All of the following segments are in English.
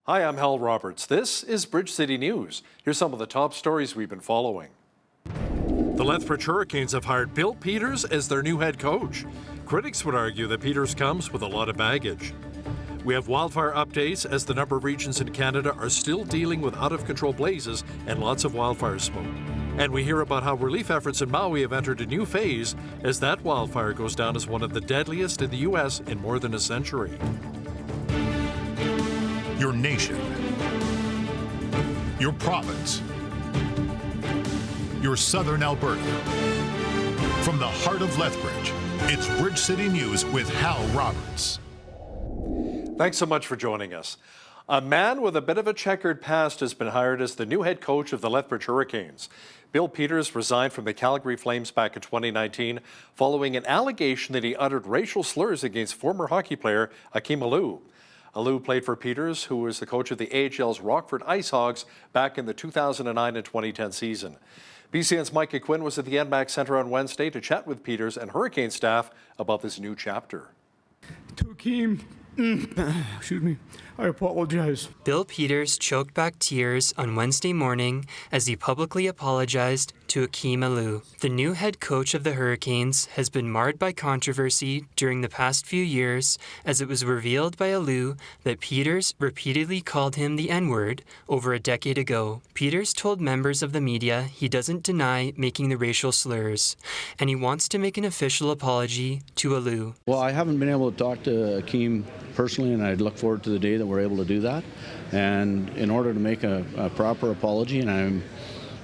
Hi, I'm Hal Roberts. This is Bridge City News. Here's some of the top stories we've been following. The Lethbridge Hurricanes have hired Bill Peters as their new head coach. Critics would argue that Peters comes with a lot of baggage. We have wildfire updates as the number of regions in Canada are still dealing with out-of-control blazes and lots of wildfire smoke. And we hear about how relief efforts in Maui have entered a new phase as that wildfire goes down as one of the deadliest in the U.S. in more than a century. Your nation, your province, your southern Alberta. From the heart of Lethbridge, it's Bridge City News with Hal Roberts. Thanks so much for joining us. A man with a bit of a checkered past has been hired as the new head coach of the Lethbridge Hurricanes. Bill Peters resigned from the Calgary Flames back in 2019 following an allegation that he uttered racial slurs against former hockey player Akim Aliu. Aliu played for Peters, who was the coach of the AHL's Rockford Ice Hogs back in the 2009 and 2010 season. BCN's Micah Quinn was at the NMAX Centre on Wednesday to chat with Peters and Hurricane staff about this new chapter. To Akim, I apologize. Bill Peters choked back tears on Wednesday morning as he publicly apologized to Akim Aliu. The new head coach of the Hurricanes has been marred by controversy during the past few years as it was revealed by Aliu that Peters repeatedly called him the N-word over a decade ago. Peters told members of the media he doesn't deny making the racial slurs, and he wants to make an official apology to Aliu. Well, I haven't been able to talk to Akim personally, and I look forward to the day that we're able to do that. And in order to make a proper apology, and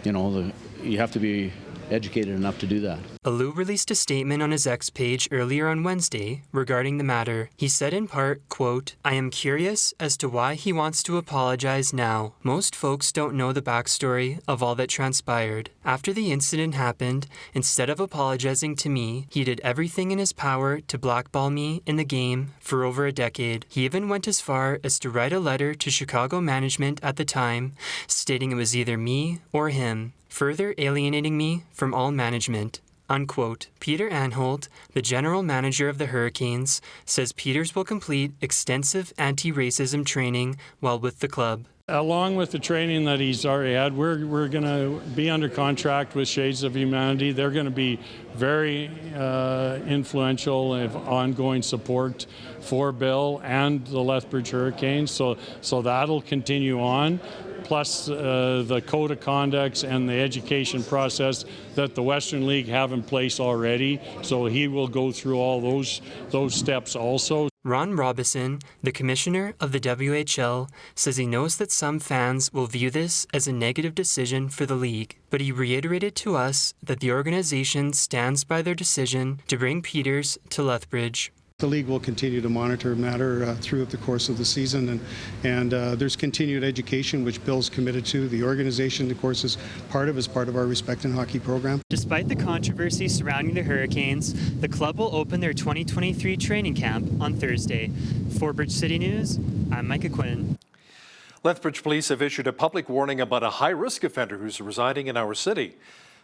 you have to be educated enough to do that. Aliu released a statement on his X page earlier on Wednesday regarding the matter. He said in part, quote, "I am curious as to why he wants to apologize now. Most folks don't know the backstory of all that transpired. After the incident happened, instead of apologizing to me, he did everything in his power to blackball me in the game for over a decade. He even went as far as to write a letter to Chicago management at the time, stating it was either me or him, further alienating me from all management." Unquote. Peter Anholt, the general manager of the Hurricanes, says Peters will complete extensive anti-racism training while with the club. Along with the training that he's already had, we're going to be under contract with Shades of Humanity. They're going to be very influential of ongoing support for Bill and the Lethbridge Hurricanes. So that'll continue on. Plus the code of conducts and the education process that the Western League have in place already. So he will go through all those steps also. Ron Robison, the commissioner of the WHL, says he knows that some fans will view this as a negative decision for the league, but he reiterated to us that the organization stands by their decision to bring Peters to Lethbridge. The league will continue to monitor the matter throughout the course of the season, and there's continued education, which Bill's committed to. The organization, of course, is part of our Respect in Hockey program. Despite the controversy surrounding the Hurricanes, the club will open their 2023 training camp on Thursday. For Bridge City News, I'm Micah Quinn. Lethbridge police have issued a public warning about a high-risk offender who's residing in our city.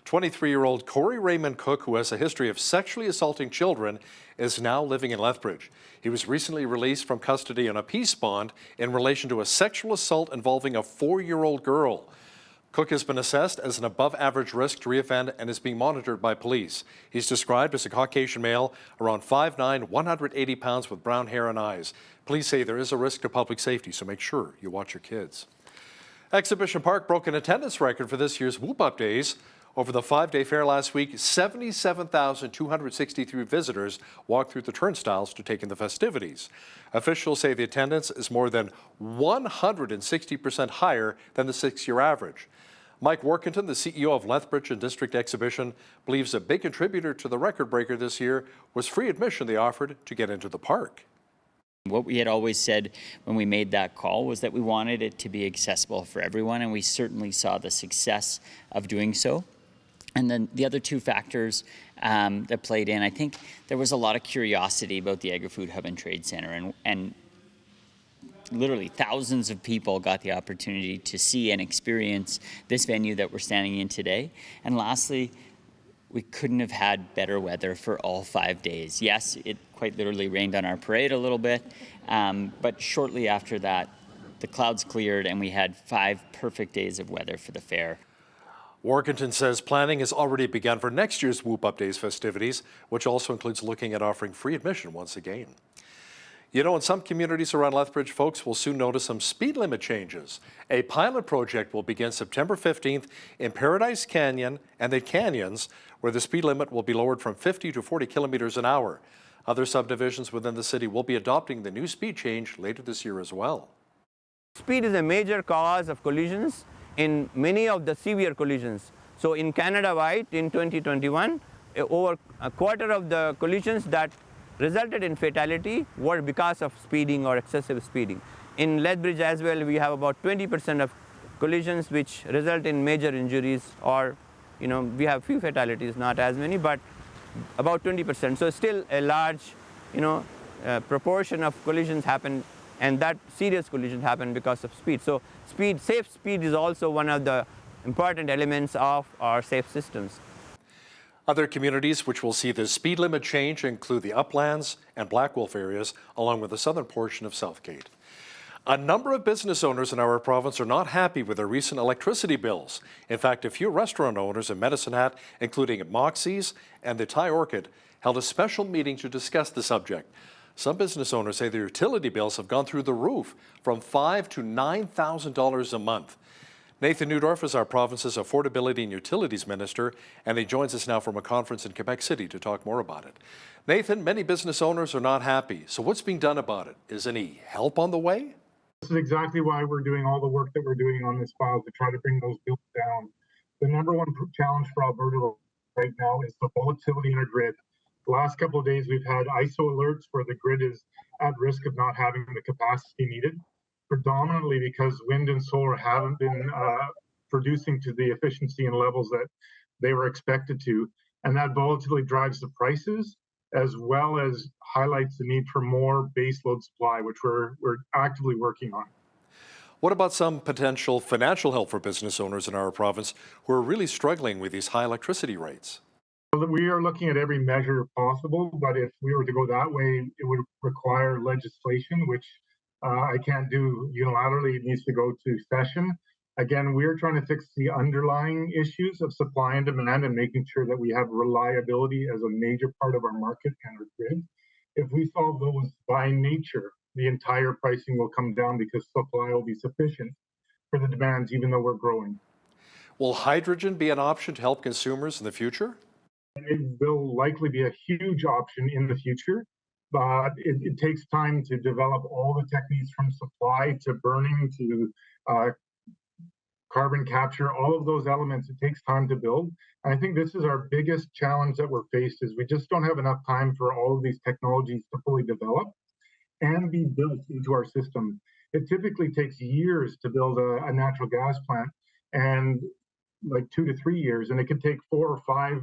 23-year-old Corey Raymond Cook, who has a history of sexually assaulting children, is now living in Lethbridge. He was recently released from custody on a peace bond in relation to a sexual assault involving a 4-year-old girl. Cook has been assessed as an above-average risk to reoffend and is being monitored by police. He's described as a Caucasian male, around 5'9", 180 pounds with brown hair and eyes. Police say there is a risk to public safety, so make sure you watch your kids. Exhibition Park broke an attendance record for this year's Whoop Up Days. Over the 5-day fair last week, 77,263 visitors walked through the turnstiles to take in the festivities. Officials say the attendance is more than 160% higher than the 6-year average. Mike Workington, the CEO of Lethbridge and District Exhibition, believes a big contributor to the record breaker this year was free admission they offered to get into the park. What we had always said when we made that call was that we wanted it to be accessible for everyone, and we certainly saw the success of doing so. And then the other two factors that played in, I think there was a lot of curiosity about the Agri-Food Hub and Trade Center, and literally thousands of people got the opportunity to see and experience this venue that we're standing in today. And lastly, we couldn't have had better weather for all 5 days. Yes, it quite literally rained on our parade a little bit, but shortly after that, the clouds cleared and we had 5 perfect days of weather for the fair. Warkentin says planning has already begun for next year's Whoop Up Days festivities, which also includes looking at offering free admission once again. You know, in some communities around Lethbridge, folks will soon notice some speed limit changes. A pilot project will begin September 15th in Paradise Canyon and the Canyons, where the speed limit will be lowered from 50 to 40 kilometers an hour. Other subdivisions within the city will be adopting the new speed change later this year as well. Speed is a major cause of collisions in many of the severe collisions. So in Canada-wide, in 2021, over a quarter of the collisions that resulted in fatality were because of speeding or excessive speeding. In Lethbridge as well, we have about 20% of collisions which result in major injuries, or we have few fatalities, not as many, but about 20%. So still a large proportion of collisions happen, and that serious collisions happen because of speed. So safe speed is also one of the important elements of our safe systems. Other communities which will see the speed limit change include the Uplands and Black Wolf areas, along with the southern portion of Southgate. A number of business owners in our province are not happy with their recent electricity bills. In fact, a few restaurant owners in Medicine Hat, including Moxie's and the Thai Orchid, held a special meeting to discuss the subject. Some business owners say their utility bills have gone through the roof, from $5,000 to $9,000 a month. Nathan Neudorf is our province's Affordability and Utilities Minister, and he joins us now from a conference in Quebec City to talk more about it. Nathan, many business owners are not happy. So what's being done about it? Is any help on the way? This is exactly why we're doing all the work that we're doing on this file to try to bring those bills down. The number one challenge for Alberta right now is the volatility in our grid. The last couple of days we've had ISO alerts where the grid is at risk of not having the capacity needed, predominantly because wind and solar haven't been producing to the efficiency and levels that they were expected to. And that volatility drives the prices, as well as highlights the need for more baseload supply, which we're actively working on. What about some potential financial help for business owners in our province who are really struggling with these high electricity rates? We are looking at every measure possible, but if we were to go that way, it would require legislation, which I can't do unilaterally. It needs to go to session. Again, we're trying to fix the underlying issues of supply and demand and making sure that we have reliability as a major part of our market and our grid. If we solve those by nature, the entire pricing will come down because supply will be sufficient for the demands, even though we're growing. Will hydrogen be an option to help consumers in the future? It will likely be a huge option in the future, but it takes time to develop all the techniques, from supply to burning to carbon capture, all of those elements. It takes time to build. And I think this is our biggest challenge that we're faced, is we just don't have enough time for all of these technologies to fully develop and be built into our system. It typically takes years to build a natural gas plant, and like 2 to 3 years, and it could take 4 or 5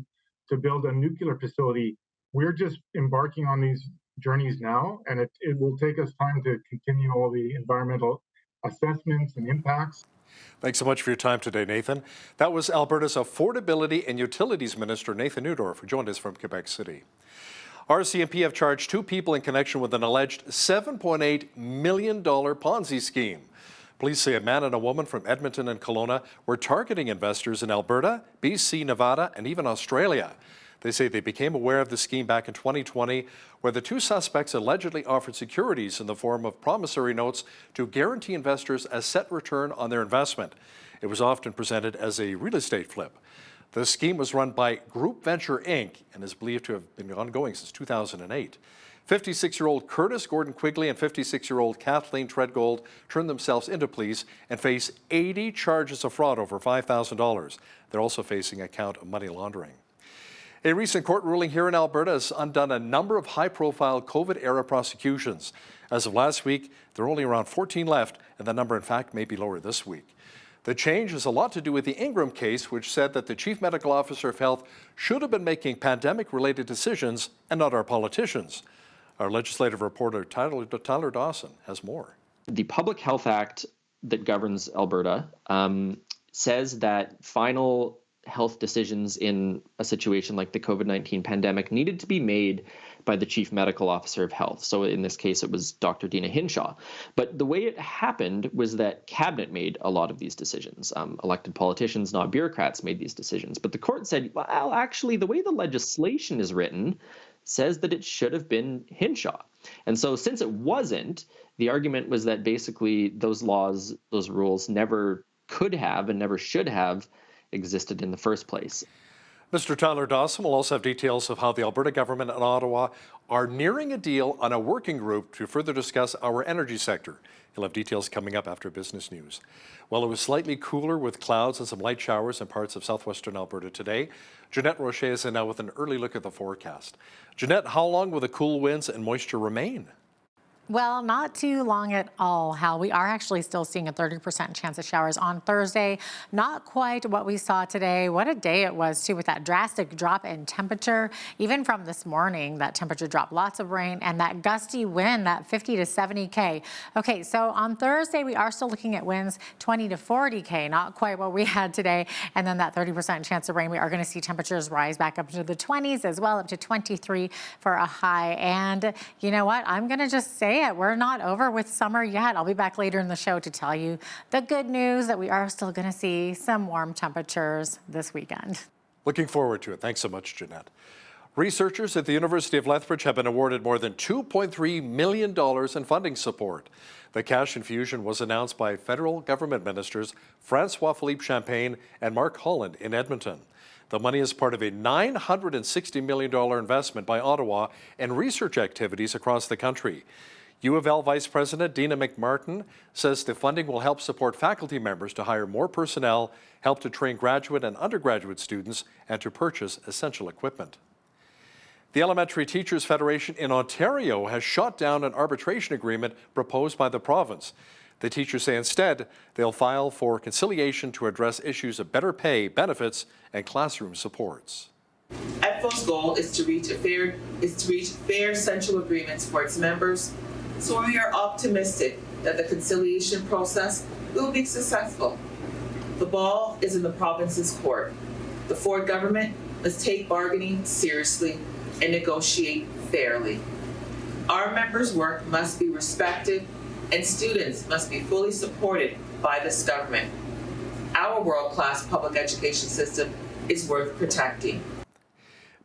to build a nuclear facility. We're just embarking on these journeys now, and it will take us time to continue all the environmental assessments and impacts. Thanks so much for your time today, Nathan. That was Alberta's Affordability and Utilities Minister, Nathan Neudorf, who joined us from Quebec City. RCMP have charged 2 people in connection with an alleged $7.8 million Ponzi scheme. Police say a man and a woman from Edmonton and Kelowna were targeting investors in Alberta, BC, Nevada, and even Australia. They say they became aware of the scheme back in 2020, where the 2 suspects allegedly offered securities in the form of promissory notes to guarantee investors a set return on their investment. It was often presented as a real estate flip. The scheme was run by Group Venture Inc. and is believed to have been ongoing since 2008. 56-year-old Curtis Gordon Quigley and 56-year-old Kathleen Treadgold turned themselves into pleas and face 80 charges of fraud over $5,000. They're also facing a count of money laundering. A recent court ruling here in Alberta has undone a number of high-profile COVID-era prosecutions. As of last week, there are only around 14 left, and the number, in fact, may be lower this week. The change has a lot to do with the Ingram case, which said that the Chief Medical Officer of Health should have been making pandemic-related decisions and not our politicians. Our legislative reporter, Tyler Dawson, has more. The Public Health Act that governs Alberta says that final health decisions in a situation like the COVID-19 pandemic needed to be made by the chief medical officer of health. So in this case, it was Dr. Dina Hinshaw. But the way it happened was that cabinet made a lot of these decisions. Elected politicians, not bureaucrats, made these decisions. But the court said, well, actually, the way the legislation is written says that it should have been Hinshaw. And so since it wasn't, the argument was that basically those laws, those rules never could have and never should have existed in the first place. Mr. Tyler Dawson will also have details of how the Alberta government and Ottawa are nearing a deal on a working group to further discuss our energy sector. He'll have details coming up after business news. Well, it was slightly cooler with clouds and some light showers in parts of southwestern Alberta today. Jeanette Roche is in now with an early look at the forecast. Jeanette, how long will the cool winds and moisture remain? Well, not too long at all, Hal. We are actually still seeing a 30% chance of showers on Thursday. Not quite what we saw today. What a day it was, too, with that drastic drop in temperature. Even from this morning, that temperature dropped, lots of rain, and that gusty wind, that 50 to 70 K. Okay, so on Thursday, we are still looking at winds 20 to 40 K, not quite what we had today. And then that 30% chance of rain, we are going to see temperatures rise back up to the 20s as well, up to 23 for a high. And you know what? I'm going to just say we're not over with summer yet. I'll be back later in the show to tell you the good news that we are still going to see some warm temperatures this weekend. Looking forward to it. Thanks so much, Jeanette. Researchers at the University of Lethbridge have been awarded more than $2.3 million in funding support. The cash infusion was announced by federal government ministers François-Philippe Champagne and Mark Holland in Edmonton. The money is part of a $960 million investment by Ottawa in research activities across the country. U of L Vice President Dina McMartin says the funding will help support faculty members to hire more personnel, help to train graduate and undergraduate students, and to purchase essential equipment. The Elementary Teachers Federation in Ontario has shot down an arbitration agreement proposed by the province. The teachers say instead they'll file for conciliation to address issues of better pay, benefits, and classroom supports. EDFO's goal is to reach fair central agreements for its members, so we are optimistic that the conciliation process will be successful. The ball is in the province's court. The Ford government must take bargaining seriously and negotiate fairly. Our members' work must be respected, and students must be fully supported by this government. Our world-class public education system is worth protecting.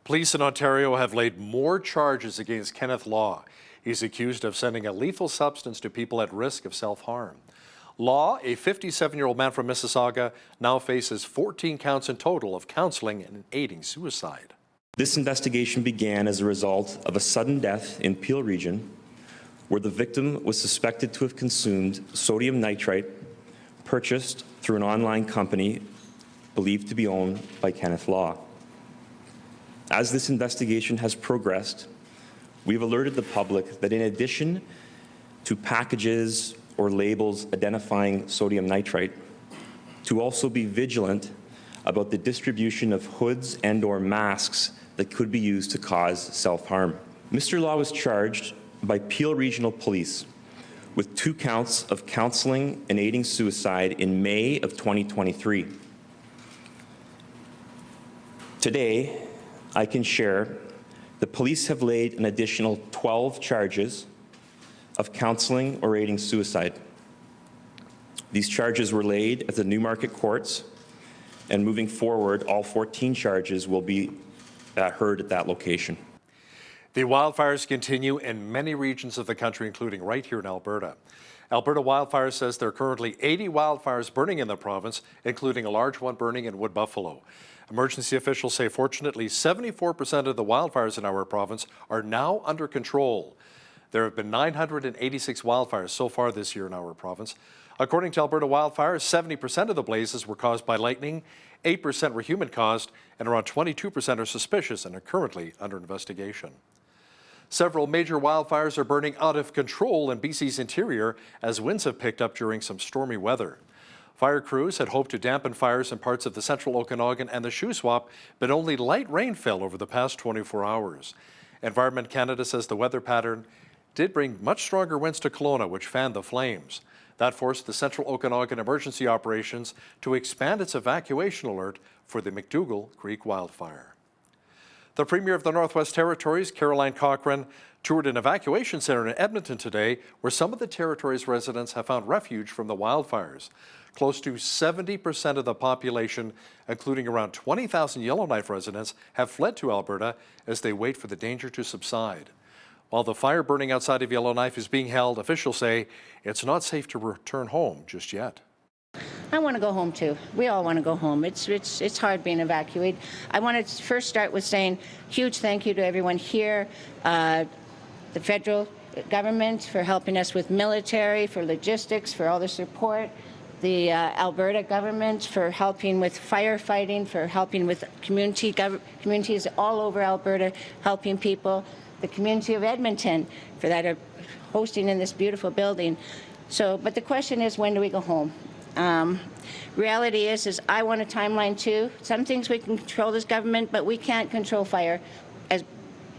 Police in Ontario have laid more charges against Kenneth Law. He's accused of sending a lethal substance to people at risk of self-harm. Law, a 57-year-old man from Mississauga, now faces 14 counts in total of counseling and aiding suicide. This investigation began as a result of a sudden death in Peel Region, where the victim was suspected to have consumed sodium nitrite purchased through an online company believed to be owned by Kenneth Law. As this investigation has progressed, we've alerted the public that in addition to packages or labels identifying sodium nitrite, to also be vigilant about the distribution of hoods and/or masks that could be used to cause self-harm. Mr. Law was charged by Peel Regional Police with 2 counts of counseling and aiding suicide in May of 2023. Today, I can share the police have laid an additional 12 charges of counseling or aiding suicide. These charges were laid at the Newmarket courts, and moving forward, all 14 charges will be heard at that location. The wildfires continue in many regions of the country, including right here in Alberta. Alberta Wildfire says there are currently 80 wildfires burning in the province, including a large one burning in Wood Buffalo. Emergency officials say fortunately 74% of the wildfires in our province are now under control. There have been 986 wildfires so far this year in our province. According to Alberta Wildfire, 70% of the blazes were caused by lightning, 8% were human-caused, and around 22% are suspicious and are currently under investigation. Several major wildfires are burning out of control in BC's interior as winds have picked up during some stormy weather. Fire crews had hoped to dampen fires in parts of the central Okanagan and the Shuswap, but only light rain fell over the past 24 hours. Environment Canada says the weather pattern did bring much stronger winds to Kelowna, which fanned the flames. That forced the Central Okanagan Emergency Operations to expand its evacuation alert for the McDougall Creek wildfire. The Premier of the Northwest Territories, Caroline Cochrane, toured an evacuation center in Edmonton today where some of the territory's residents have found refuge from the wildfires. Close to 70% of the population, including around 20,000 Yellowknife residents, have fled to Alberta as they wait for the danger to subside. While the fire burning outside of Yellowknife is being held, officials say it's not safe to return home just yet. I want to go home too. We all want to go home. It's hard being evacuated. I want to first start with saying huge thank you to everyone here, the federal government for helping us with military, for logistics, for all the support, the Alberta government for helping with firefighting, for helping with communities all over Alberta, helping people, the community of Edmonton for that are hosting in this beautiful building. So, but the question is, when do we go home? Reality is I want a timeline too. Some things we can control as government, but we can't control fire as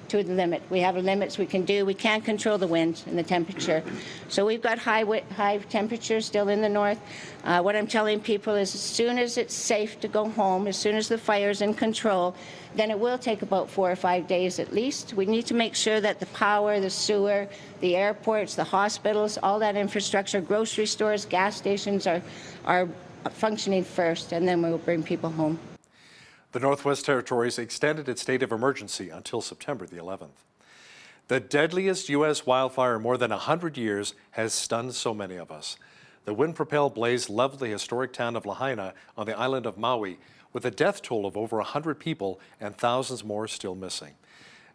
to the limit. We have limits we can do. We can't control the wind and the temperature. So we've got high temperatures still in the north. What I'm telling people is as soon as it's safe to go home, as soon as the fire's in control, then it will take about 4 or 5 days at least. We need to make sure that the power, the sewer, the airports, the hospitals, all that infrastructure, grocery stores, gas stations are functioning first, and then we'll bring people home. The Northwest Territories extended its state of emergency until September the 11th. The deadliest U.S. wildfire in more than 100 years has stunned so many of us. The wind-propelled blaze leveled the historic town of Lahaina on the island of Maui, with a death toll of over 100 people and thousands more still missing.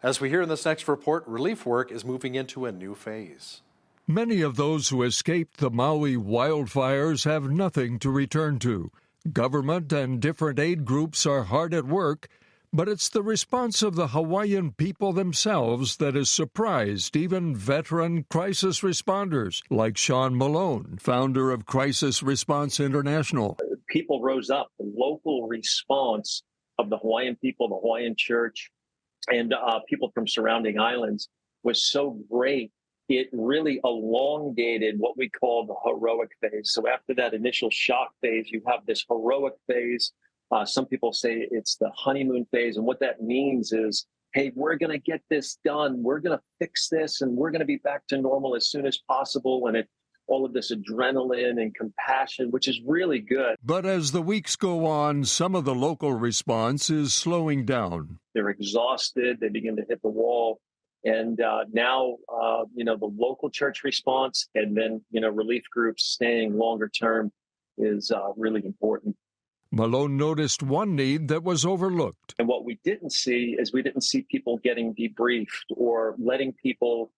As we hear in this next report, relief work is moving into a new phase. Many of those who escaped the Maui wildfires have nothing to return to. Government and different aid groups are hard at work, but it's the response of the Hawaiian people themselves that has surprised even veteran crisis responders like Sean Malone, founder of Crisis Response International. People rose up. The local response of the Hawaiian people, the Hawaiian church, and people from surrounding islands was so great. It really elongated what we call the heroic phase. So after that initial shock phase, you have this heroic phase. Some people say it's the honeymoon phase. And what that means is, hey, we're going to get this done. We're going to fix this, and we're going to be back to normal as soon as possible. And all of this adrenaline and compassion, which is really good. But as the weeks go on, some of the local response is slowing down. They're exhausted. They begin to hit the wall. And now, the local church response and then, relief groups staying longer term is really important. Malone noticed one need that was overlooked. And what we didn't see is we didn't see people getting debriefed or letting people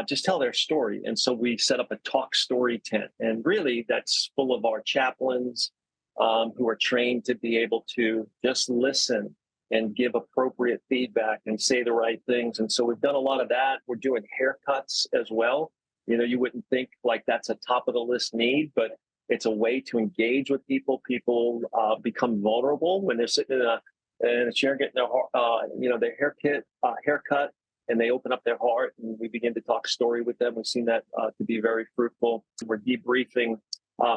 just tell their story. And so we set up a talk story tent. And really, that's full of our chaplains who are trained to be able to just listen and give appropriate feedback and say the right things. And so we've done a lot of that. We're doing haircuts as well. You wouldn't think like that's a top of the list need, but it's a way to engage with people. People become vulnerable when they're sitting in a chair getting their haircut, and they open up their heart, and we begin to talk story with them. We've seen that to be very fruitful. We're debriefing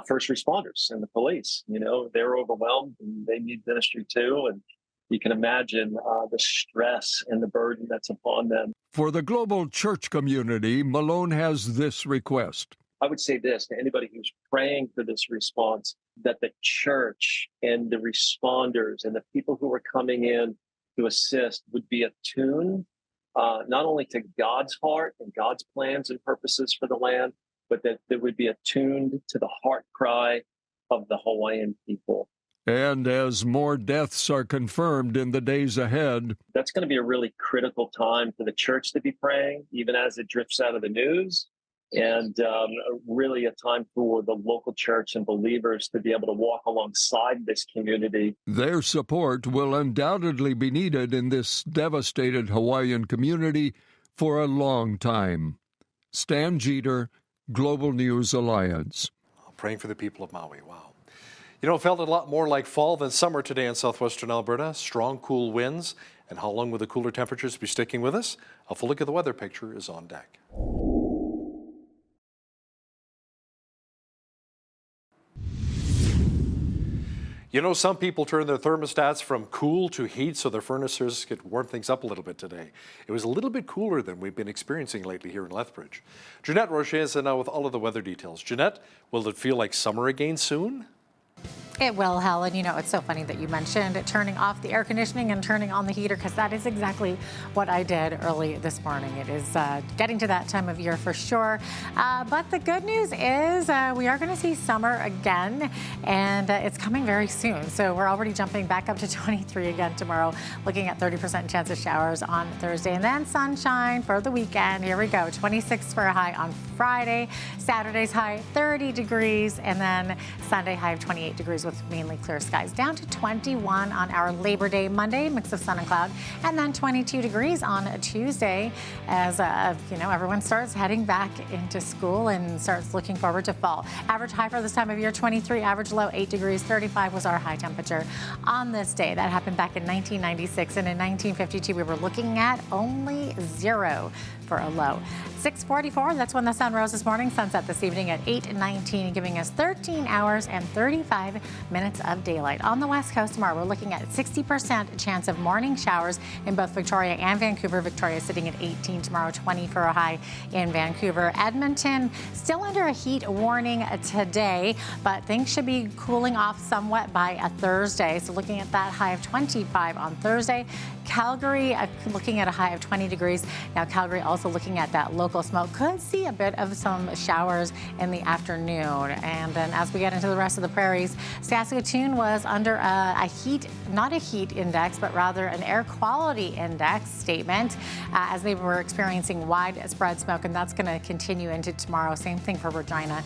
first responders and the police. They're overwhelmed and they need ministry too. And you can imagine the stress and the burden that's upon them. For the global church community, Malone has this request. I would say this to anybody who's praying for this response, that the church and the responders and the people who are coming in to assist would be attuned not only to God's heart and God's plans and purposes for the land, but that they would be attuned to the heart cry of the Hawaiian people. And as more deaths are confirmed in the days ahead, that's going to be a really critical time for the church to be praying, even as it drifts out of the news. And really a time for the local church and believers to be able to walk alongside this community. Their support will undoubtedly be needed in this devastated Hawaiian community for a long time. Stan Jeter, Global News Alliance. Praying for the people of Maui. Wow. It felt a lot more like fall than summer today in southwestern Alberta. Strong, cool winds. And how long will the cooler temperatures be sticking with us? A full look at the weather picture is on deck. You know, some people turn their thermostats from cool to heat so their furnaces could warm things up a little bit today. It was a little bit cooler than we've been experiencing lately here in Lethbridge. Jeanette Rocher is now with all of the weather details. Jeanette, will it feel like summer again soon? It will, Helen. You know, it's so funny that you mentioned turning off the air conditioning and turning on the heater, because that is exactly what I did early this morning. It is getting to that time of year for sure. But the good news is we are going to see summer again, and it's coming very soon. So we're already jumping back up to 23 again tomorrow, looking at 30% chance of showers on Thursday, and then sunshine for the weekend. Here we go. 26 for a high on Friday. Saturday's high 30 degrees, and then Sunday high of 28 degrees with mainly clear skies, down to 21 on our Labor Day Monday, mix of sun and cloud, and then 22 degrees on Tuesday as everyone starts heading back into school and starts looking forward to fall. Average high for this time of year 23, average low 8 degrees. 35 was our high temperature on this day. That happened back in 1996, and in 1952 we were looking at only 0 for a low. 6:44, that's when the sun rose this morning. Sunset this evening at 8:19, giving us 13 hours and 35 minutes of daylight. On the west coast tomorrow, we're looking at 60% chance of morning showers in both Victoria and Vancouver. Victoria sitting at 18 tomorrow, 20 for a high in Vancouver. Edmonton still under a heat warning today, but things should be cooling off somewhat by a Thursday. So looking at that high of 25 on Thursday. Calgary looking at a high of 20 degrees. Now Calgary also looking at that local smoke. Could see a bit of some showers in the afternoon. And then as we get into the rest of the prairies, Saskatoon was under not a heat index, but rather an air quality index statement as they were experiencing widespread smoke, and that's going to continue into tomorrow. Same thing for Regina.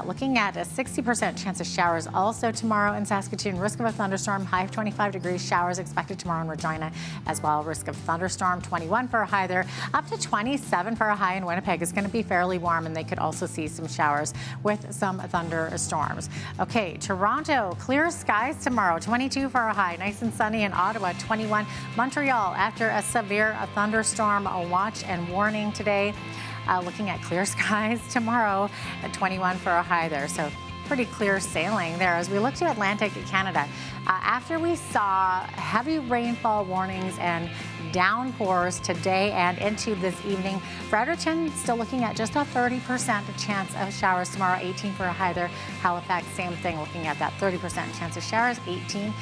Looking at a 60% chance of showers also tomorrow in Saskatoon. Risk of a thunderstorm, high of 25 degrees. Showers expected tomorrow in Regina as well. Risk of thunderstorm, 21 for a high there, up to 27 for a high in Winnipeg. It's going to be fairly warm, and they could also see some showers with some thunderstorms. Okay, Toronto, clear skies tomorrow, 22 for a high, nice and sunny in Ottawa, 21. Montreal, after a severe thunderstorm watch and warning today, looking at clear skies tomorrow at 21 for a high there. So pretty clear sailing there. As we look to Atlantic Canada, after we saw heavy rainfall warnings and downpours today and into this evening, Fredericton still looking at just a 30% chance of showers tomorrow, 18 for a high there. Halifax, same thing, looking at that 30% chance of showers, 18.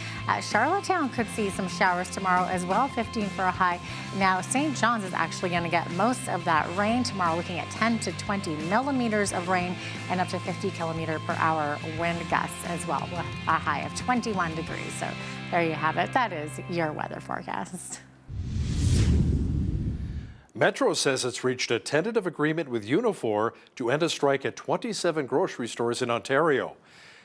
Charlottetown could see some showers tomorrow as well, 15 for a high. Now, St. John's is actually going to get most of that rain tomorrow, looking at 10 to 20 millimeters of rain and up to 50 kilometer per hour wind gusts as well, with a high of 21 degrees. So there you have it. That is your weather forecast. Metro says it's reached a tentative agreement with Unifor to end a strike at 27 grocery stores in Ontario.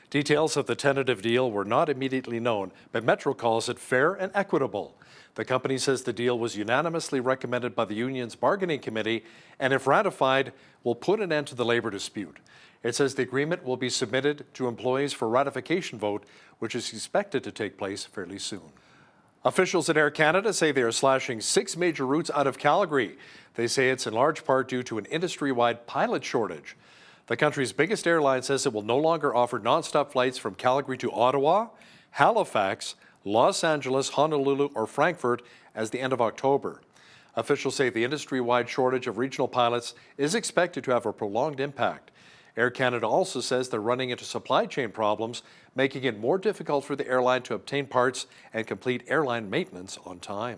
Details of the tentative deal were not immediately known, but Metro calls it fair and equitable. The company says the deal was unanimously recommended by the union's bargaining committee, and if ratified, will put an end to the labor dispute. It says the agreement will be submitted to employees for ratification vote, which is expected to take place fairly soon. Officials at Air Canada say they are slashing 6 major routes out of Calgary. They say it's in large part due to an industry-wide pilot shortage. The country's biggest airline says it will no longer offer nonstop flights from Calgary to Ottawa, Halifax, Los Angeles, Honolulu, or Frankfurt as the end of October. Officials say the industry-wide shortage of regional pilots is expected to have a prolonged impact. Air Canada also says they're running into supply chain problems, making it more difficult for the airline to obtain parts and complete airline maintenance on time.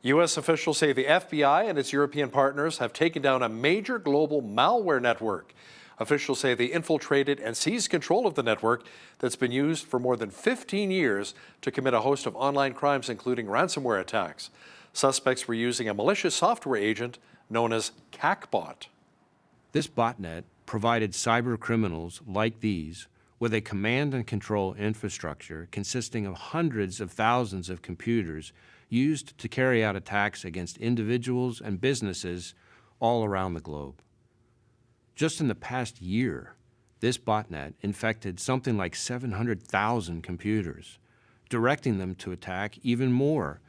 U.S. officials say the FBI and its European partners have taken down a major global malware network. Officials say they infiltrated and seized control of the network that's been used for more than 15 years to commit a host of online crimes, including ransomware attacks. Suspects were using a malicious software agent known as CACbot. This botnet provided cyber criminals like these with a command and control infrastructure consisting of hundreds of thousands of computers used to carry out attacks against individuals and businesses all around the globe. Just in the past year, this botnet infected something like 700,000 computers, directing them to attack even more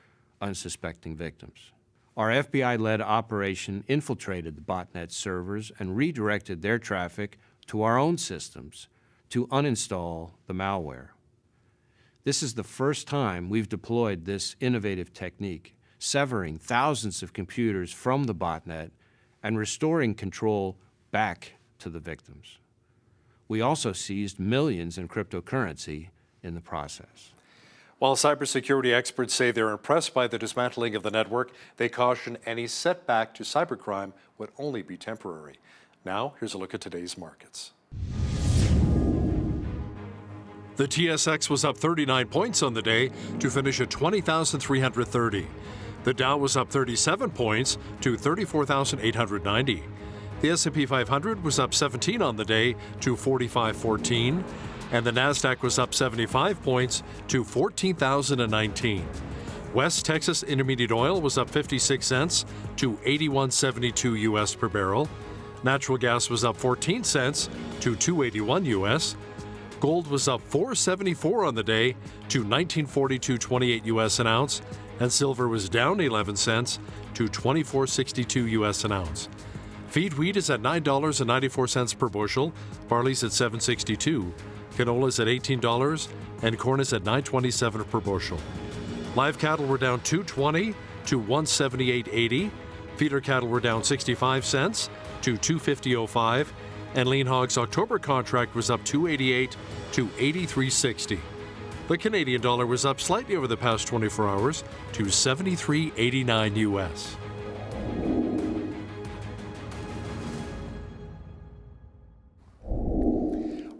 unsuspecting victims. Our FBI-led operation infiltrated the botnet servers and redirected their traffic to our own systems to uninstall the malware. This is the first time we've deployed this innovative technique, severing thousands of computers from the botnet and restoring control back to the victims. We also seized millions in cryptocurrency in the process. While cybersecurity experts say they're impressed by the dismantling of the network, they caution any setback to cybercrime would only be temporary. Now, here's a look at today's markets. The TSX was up 39 points on the day to finish at 20,330. The Dow was up 37 points to 34,890. The S&P 500 was up 17 on the day to 4514, and the Nasdaq was up 75 points to 14,019. West Texas Intermediate Oil was up 56 cents to 81.72 US per barrel. Natural gas was up 14 cents to 281 US. Gold was up 4.74 on the day to 1942.28 US an ounce, and silver was down 11 cents to 24.62 US an ounce. Feed wheat is at $9.94 per bushel, barley's at $7.62, canola's at $18, and corn is at $9.27 per bushel. Live cattle were down $2.20 to $178.80. Feeder cattle were down 65 cents to $250.05, and lean hogs October contract was up $2.88 to $83.60. The Canadian dollar was up slightly over the past 24 hours to 73.89 US.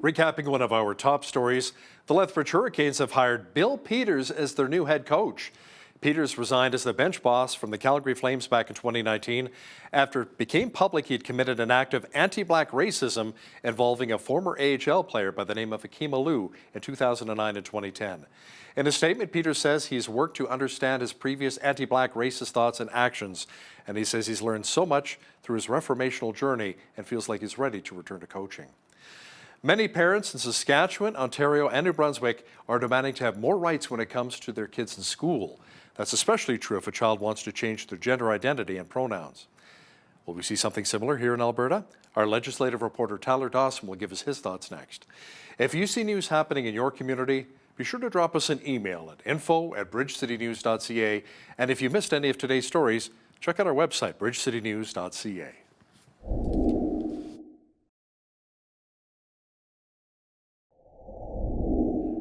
Recapping one of our top stories, the Lethbridge Hurricanes have hired Bill Peters as their new head coach. Peters resigned as the bench boss from the Calgary Flames back in 2019 after it became public he had committed an act of anti-black racism involving a former AHL player by the name of Akeem Alou in 2009 and 2010. In a statement, Peters says he's worked to understand his previous anti-black racist thoughts and actions, and he says he's learned so much through his reformational journey and feels like he's ready to return to coaching. Many parents in Saskatchewan, Ontario, and New Brunswick are demanding to have more rights when it comes to their kids in school. That's especially true if a child wants to change their gender identity and pronouns. Will we see something similar here in Alberta? Our legislative reporter Tyler Dawson will give us his thoughts next. If you see news happening in your community, be sure to drop us an email at info@bridgecitynews.ca. And if you missed any of today's stories, check out our website, bridgecitynews.ca.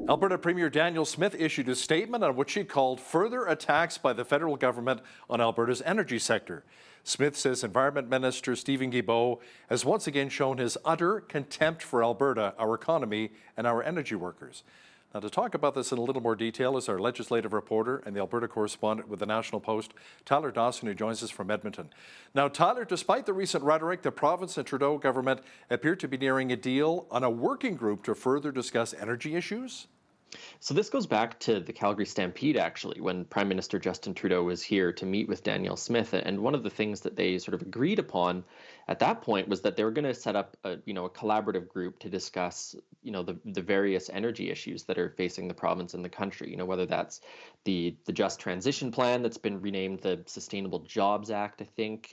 Alberta Premier Danielle Smith issued a statement on what she called further attacks by the federal government on Alberta's energy sector. Smith says Environment Minister Stephen Guilbeault has once again shown his utter contempt for Alberta, our economy, and our energy workers. Now, to talk about this in a little more detail is our legislative reporter and the Alberta correspondent with the National Post, Tyler Dawson, who joins us from Edmonton. Now, Tyler, despite the recent rhetoric, the province and Trudeau government appear to be nearing a deal on a working group to further discuss energy issues. So this goes back to the Calgary Stampede, actually, when Prime Minister Justin Trudeau was here to meet with Danielle Smith. And one of the things that they sort of agreed upon at that point was that they were going to set up a collaborative group to discuss, the various energy issues that are facing the province and the country, whether that's the Just Transition Plan that's been renamed the Sustainable Jobs Act, I think,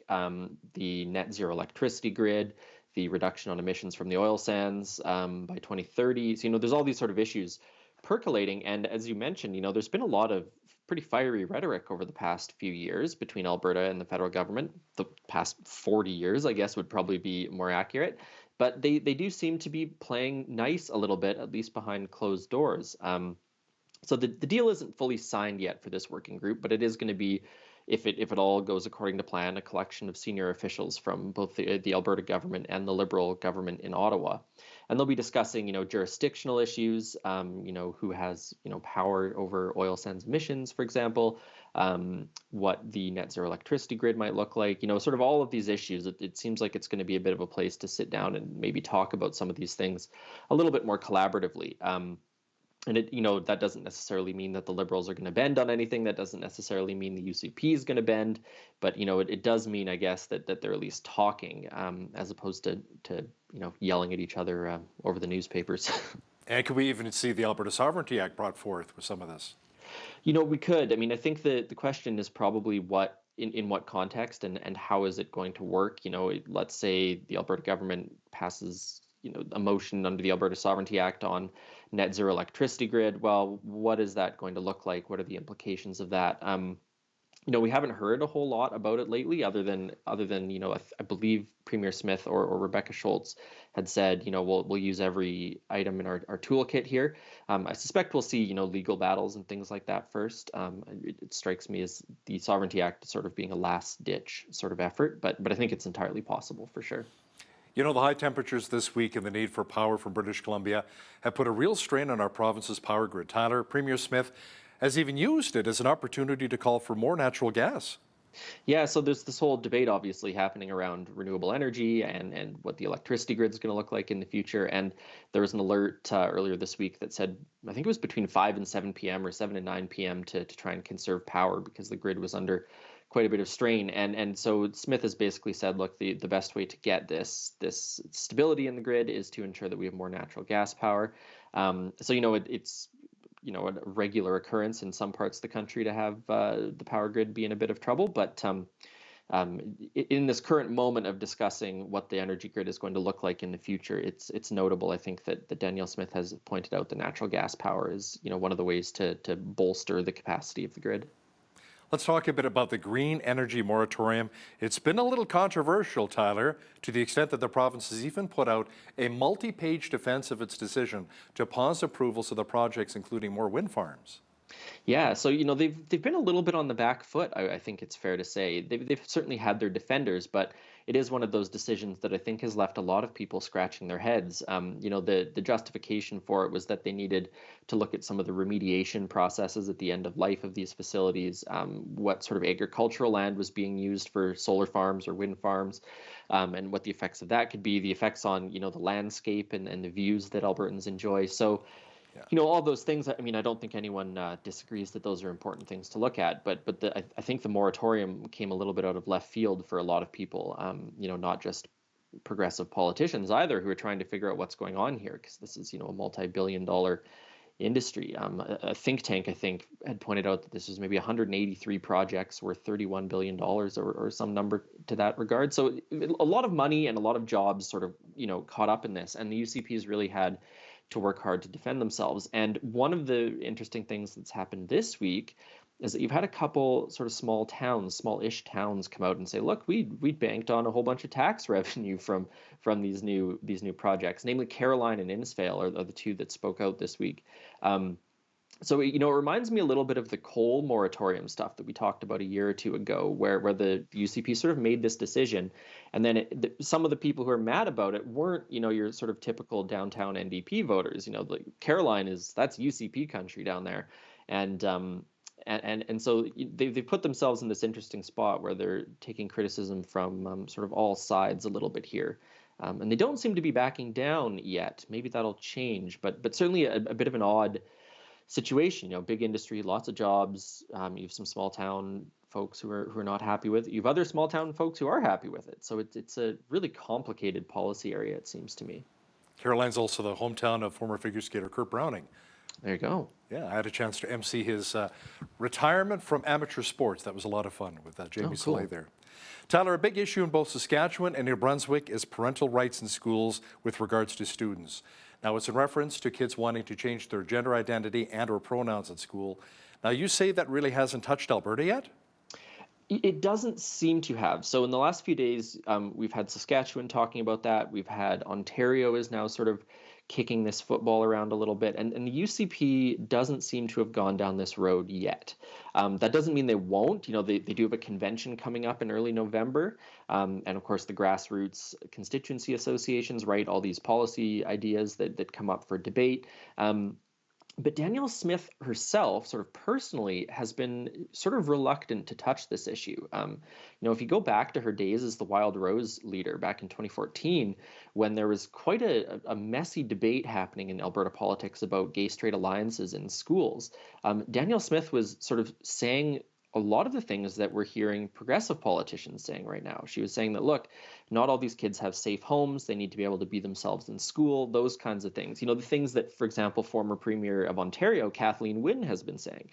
the Net Zero Electricity Grid, the reduction on emissions from the oil sands by 2030. So, there's all these sort of issues percolating. And as you mentioned, there's been a lot of pretty fiery rhetoric over the past few years between Alberta and the federal government. The past 40 years, I guess, would probably be more accurate. But they do seem to be playing nice a little bit, at least behind closed doors. So the deal isn't fully signed yet for this working group, but it is going to be, if it all goes according to plan, a collection of senior officials from both the Alberta government and the Liberal government in Ottawa. And they'll be discussing, jurisdictional issues, who has, power over oil sands emissions, for example, what the net zero electricity grid might look like, sort of all of these issues. It seems like it's going to be a bit of a place to sit down and maybe talk about some of these things a little bit more collaboratively. And that doesn't necessarily mean that the Liberals are going to bend on anything. That doesn't necessarily mean the UCP is going to bend. But, it does mean, I guess, that they're at least talking as opposed to yelling at each other over the newspapers. And could we even see the Alberta Sovereignty Act brought forth with some of this? We could. I mean, I think the question is probably in what context and how is it going to work? Let's say the Alberta government passes a motion under the Alberta Sovereignty Act on net zero electricity grid. Well, what is that going to look like? What are the implications of that? We haven't heard a whole lot about it lately, other than I believe Premier Smith or Rebecca Schultz had said, we'll use every item in our toolkit here. I suspect we'll see, legal battles and things like that first. It strikes me as the Sovereignty Act sort of being a last ditch sort of effort, but I think it's entirely possible for sure. The high temperatures this week and the need for power from British Columbia have put a real strain on our province's power grid. Tyler, Premier Smith has even used it as an opportunity to call for more natural gas. Yeah, so there's this whole debate obviously happening around renewable energy and what the electricity grid is going to look like in the future. And there was an alert earlier this week that said, I think it was between 5 and 7 p.m. or 7 and 9 p.m. to try and conserve power because the grid was under quite a bit of strain. And so Smith has basically said, look, the best way to get this stability in the grid is to ensure that we have more natural gas power. It's a regular occurrence in some parts of the country to have the power grid be in a bit of trouble. But in this current moment of discussing what the energy grid is going to look like in the future, it's notable, I think, that Danielle Smith has pointed out that natural gas power is one of the ways to bolster the capacity of the grid. Let's talk a bit about the green energy moratorium. It's been a little controversial, Tyler, to the extent that the province has even put out a multi-page defense of its decision to pause approvals of the projects, including more wind farms. Yeah, so they've been a little bit on the back foot. I think it's fair to say they've certainly had their defenders, but it is one of those decisions that I think has left a lot of people scratching their heads. The justification for it was that they needed to look at some of the remediation processes at the end of life of these facilities, what sort of agricultural land was being used for solar farms or wind farms, and what the effects of that could be, the effects on the landscape and the views that Albertans enjoy. So. All those things, I don't think anyone disagrees that those are important things to look at, but I think the moratorium came a little bit out of left field for a lot of people, not just progressive politicians either, who are trying to figure out what's going on here, because this is, a multi-billion-dollar industry. A think tank, I think, had pointed out that this was maybe 183 projects worth $31 billion or some number to that regard. So a lot of money and a lot of jobs sort of, caught up in this, and the UCP's really had to work hard to defend themselves. And one of the interesting things that's happened this week is that you've had a couple sort of small-ish towns come out and say, look, we banked on a whole bunch of tax revenue from these new projects, namely Caroline and Innisfail are the two that spoke out this week. So, it reminds me a little bit of the coal moratorium stuff that we talked about a year or two ago, where the UCP sort of made this decision. And then some of the people who are mad about it weren't, your sort of typical downtown NDP voters. Like Caroline that's UCP country down there. And so they put themselves in this interesting spot where they're taking criticism from sort of all sides a little bit here. And they don't seem to be backing down yet. Maybe that'll change, but certainly a bit of an odd situation. Big industry, lots of jobs. You have some small town folks who are not happy with it. You have other small town folks who are happy with it. So it's a really complicated policy area, it seems to me. Caroline's also the hometown of former figure skater Kurt Browning. There you go. Yeah, I had a chance to MC his retirement from amateur sports. That was a lot of fun with Jamie Soleil there. Tyler, a big issue in both Saskatchewan and New Brunswick is parental rights in schools with regards to students. Now, it's in reference to kids wanting to change their gender identity and or pronouns at school. Now, you say that really hasn't touched Alberta yet? It doesn't seem to have. So in the last few days, we've had Saskatchewan talking about that. We've had Ontario is now sort of kicking this football around a little bit. And the UCP doesn't seem to have gone down this road yet. That doesn't mean they won't. They do have a convention coming up in early November. And of course, the grassroots constituency associations write all these policy ideas that come up for debate. But Danielle Smith herself, sort of personally, has been sort of reluctant to touch this issue. If you go back to her days as the Wild Rose leader back in 2014, when there was quite a messy debate happening in Alberta politics about gay-straight alliances in schools, Danielle Smith was sort of saying a lot of the things that we're hearing progressive politicians saying right now. She was saying that, look, not all these kids have safe homes. They need to be able to be themselves in school, those kinds of things. The things that, for example, former Premier of Ontario, Kathleen Wynne, has been saying.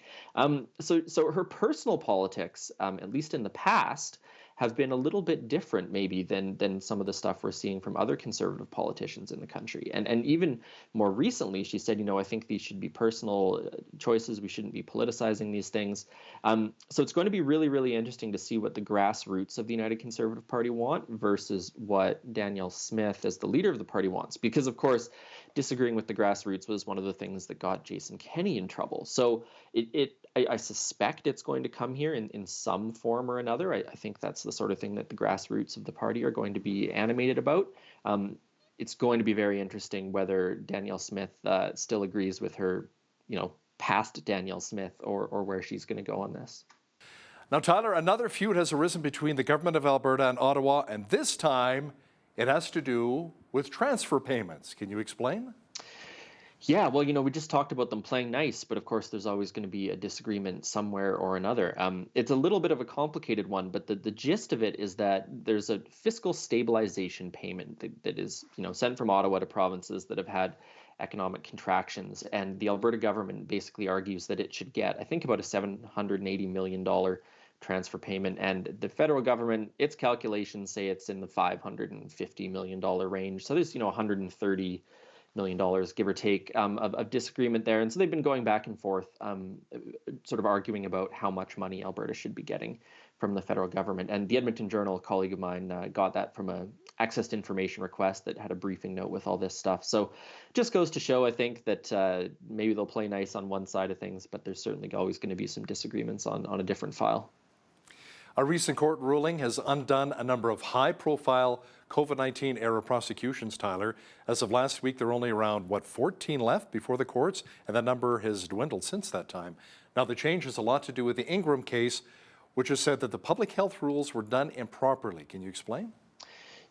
So her personal politics, at least in the past, have been a little bit different maybe than some of the stuff we're seeing from other conservative politicians in the country. And even more recently, she said, I think these should be personal choices. We shouldn't be politicizing these things. So it's going to be really, really interesting to see what the grassroots of the United Conservative Party want versus what Danielle Smith, as the leader of the party, wants. Because, of course, disagreeing with the grassroots was one of the things that got Jason Kenney in trouble. So I suspect it's going to come here in some form or another. I think that's the sort of thing that the grassroots of the party are going to be animated about. It's going to be very interesting whether Danielle Smith still agrees with her, past Danielle Smith or where she's going to go on this. Now, Tyler, another feud has arisen between the government of Alberta and Ottawa, and this time it has to do with transfer payments. Can you explain? Yeah, well, we just talked about them playing nice, but of course there's always going to be a disagreement somewhere or another. It's a little bit of a complicated one, but the gist of it is that there's a fiscal stabilization payment that is, sent from Ottawa to provinces that have had economic contractions, and the Alberta government basically argues that it should get, I think, about a $780 million transfer payment, and the federal government, its calculations say it's in the $550 million range. So there's, $130 million, give or take, of disagreement there. And so they've been going back and forth, sort of arguing about how much money Alberta should be getting from the federal government. And the Edmonton Journal, a colleague of mine, got that from a access to information request that had a briefing note with all this stuff. So just goes to show, I think, that maybe they'll play nice on one side of things, but there's certainly always going to be some disagreements on a different file. A recent court ruling has undone a number of high-profile COVID-19 era prosecutions, Tyler. As of last week, there are only around, 14 left before the courts, and that number has dwindled since that time. Now, the change has a lot to do with the Ingram case, which has said that the public health rules were done improperly. Can you explain?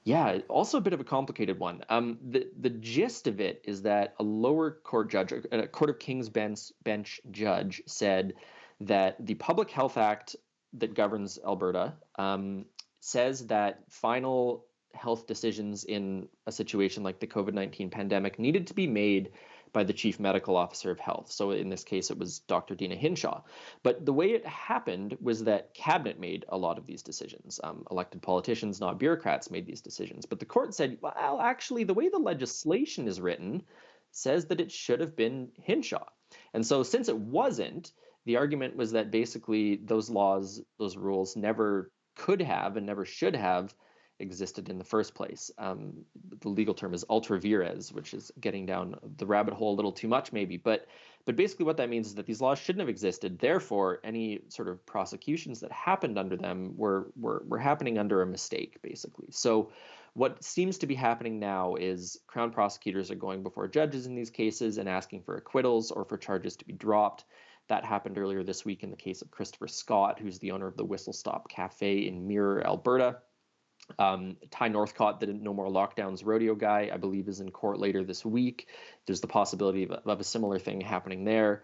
Yeah, also a bit of a complicated one. The gist of it is that a lower court judge, a Court of King's Bench judge, said that the Public Health Act that governs Alberta says that final health decisions in a situation like the COVID-19 pandemic needed to be made by the chief medical officer of health. So in this case, it was Dr. Dina Hinshaw. But the way it happened was that cabinet made a lot of these decisions. Elected politicians, not bureaucrats, made these decisions. But the court said, well, actually, the way the legislation is written says that it should have been Hinshaw. And so since it wasn't, the argument was that basically those laws, those rules never could have and never should have existed in the first place. The legal term is ultra vires, which is getting down the rabbit hole a little too much maybe. But basically what that means is that these laws shouldn't have existed. Therefore, any sort of prosecutions that happened under them were happening under a mistake, basically. So what seems to be happening now is Crown prosecutors are going before judges in these cases and asking for acquittals or for charges to be dropped. That happened earlier this week in the case of Christopher Scott, who's the owner of the Whistle Stop Cafe in Mirror, Alberta. Ty Northcott, the No More Lockdowns rodeo guy, I believe is in court later this week. There's the possibility of a similar thing happening there.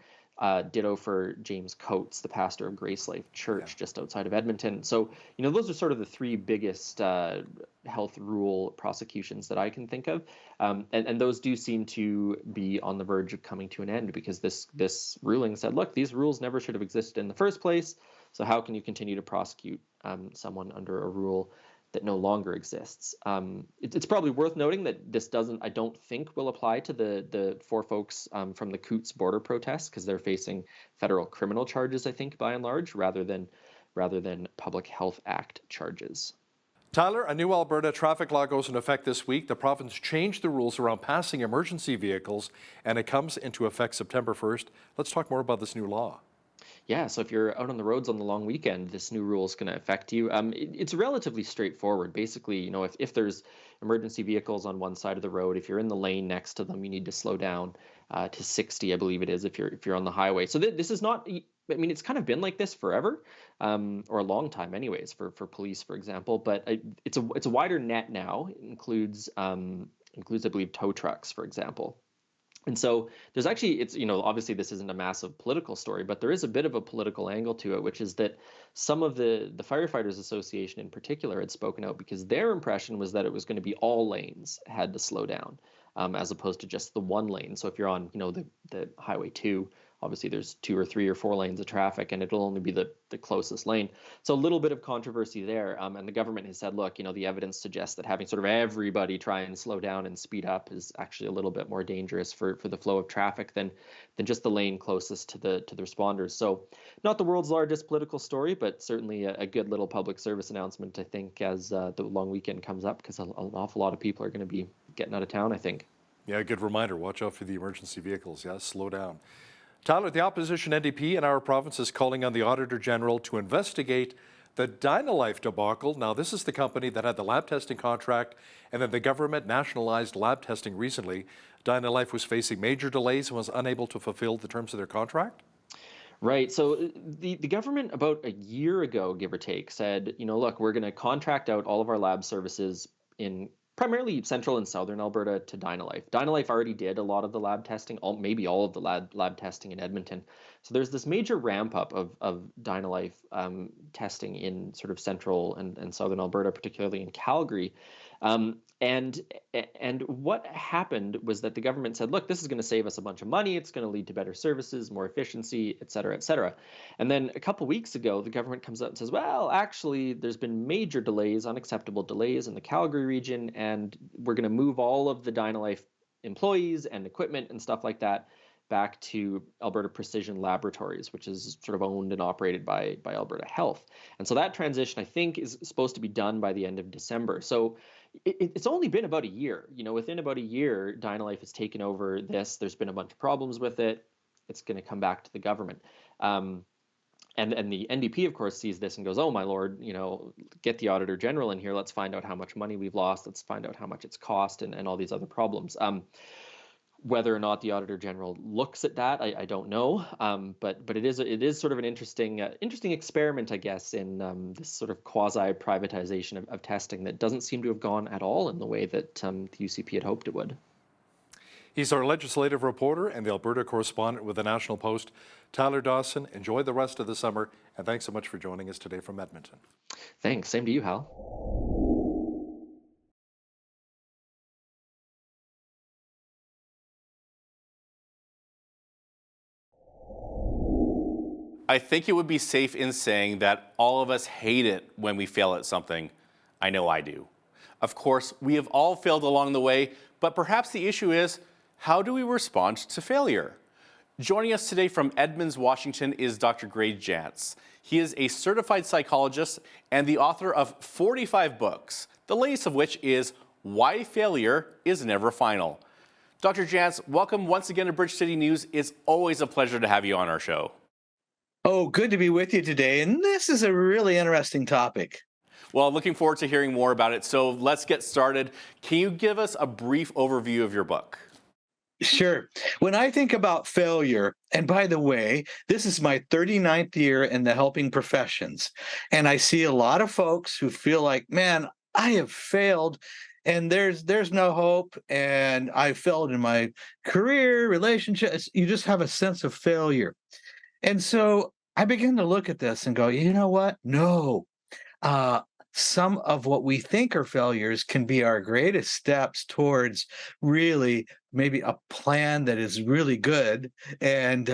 Ditto for James Coates, the pastor of Grace Life Church just outside of Edmonton. So, those are sort of the three biggest health rule prosecutions that I can think of. And those do seem to be on the verge of coming to an end because this ruling said, look, these rules never should have existed in the first place. So how can you continue to prosecute someone under a rule that no longer exists? It's probably worth noting that this I don't think will apply to the four folks from the Coots border protests because they're facing federal criminal charges, I think, by and large, rather than Public Health Act charges. Tyler, a new Alberta traffic law goes into effect this week. The province changed the rules around passing emergency vehicles, and it comes into effect September 1st. Let's talk more about this new law. Yeah, so if you're out on the roads on the long weekend, this new rule is going to affect you. It's relatively straightforward. Basically, if there's emergency vehicles on one side of the road, if you're in the lane next to them, you need to slow down to 60, I believe it is, if you're on the highway. So this is not. It's kind of been like this forever, or a long time, anyways, for police, for example. But it's a wider net now. It includes, I believe, tow trucks, for example. And so there's actually, obviously this isn't a massive political story, but there is a bit of a political angle to it, which is that some of the Firefighters Association in particular had spoken out because their impression was that it was going to be all lanes had to slow down, as opposed to just the one lane. So if you're on, the Highway 2 obviously there's 2 or 3 or 4 lanes of traffic, and it'll only be the closest lane. So a little bit of controversy there. And the government has said, look, the evidence suggests that having sort of everybody try and slow down and speed up is actually a little bit more dangerous for the flow of traffic than just the lane closest to the responders. So not the world's largest political story, but certainly a good little public service announcement, I think, as the long weekend comes up, because an awful lot of people are going to be getting out of town, I think. Yeah, good reminder. Watch out for the emergency vehicles. Yeah, slow down. Tyler, the opposition NDP in our province is calling on the Auditor General to investigate the Dynalife debacle. Now, this is the company that had the lab testing contract, and then the government nationalized lab testing recently. Dynalife was facing major delays and was unable to fulfill the terms of their contract? Right. So the government about a year ago, give or take, said, look, we're going to contract out all of our lab services in primarily central and southern Alberta to Dynalife. Dynalife already did a lot of the lab testing, maybe all of the lab testing in Edmonton. So there's this major ramp up of Dynalife testing in sort of central and southern Alberta, particularly in Calgary. And what happened was that the government said, look, this is going to save us a bunch of money. It's going to lead to better services, more efficiency, et cetera, et cetera. And then a couple weeks ago, the government comes out and says, well, actually, there's been major delays, unacceptable delays in the Calgary region, and we're going to move all of the Dynalife employees and equipment and stuff like that back to Alberta Precision Laboratories, which is sort of owned and operated by Alberta Health. And so that transition, I think, is supposed to be done by the end of December. So it's only been about a year. Within about a year, Dynalife has taken over this. There's been a bunch of problems with it. It's going to come back to the government. And the NDP, of course, sees this and goes, oh, my Lord, get the Auditor General in here. Let's find out how much money we've lost. Let's find out how much it's cost and all these other problems. Whether or not the Auditor General looks at that, I don't know. But it is sort of an interesting experiment, I guess, in this sort of quasi-privatization of testing that doesn't seem to have gone at all in the way that the UCP had hoped it would. He's our legislative reporter and the Alberta correspondent with the National Post, Tyler Dawson. Enjoy the rest of the summer, and thanks so much for joining us today from Edmonton. Thanks. Same to you, Hal. I think it would be safe in saying that all of us hate it when we fail at something. I know I do. Of course, we have all failed along the way, but perhaps the issue is, how do we respond to failure? Joining us today from Edmonds, Washington is Dr. Greg Jantz. He is a certified psychologist and the author of 45 books, the latest of which is Why Failure is Never Final. Dr. Jantz, welcome once again to Bridge City News. It's always a pleasure to have you on our show. Oh, good to be with you today. And this is a really interesting topic. Well, looking forward to hearing more about it. So let's get started. Can you give us a brief overview of your book? Sure. When I think about failure, and by the way, this is my 39th year in the helping professions, and I see a lot of folks who feel like, man, I have failed and there's no hope, and I failed in my career, relationships. You just have a sense of failure. And so I begin to look at this and go, you know what? No. Some of what we think are failures can be our greatest steps towards really maybe a plan that is really good. And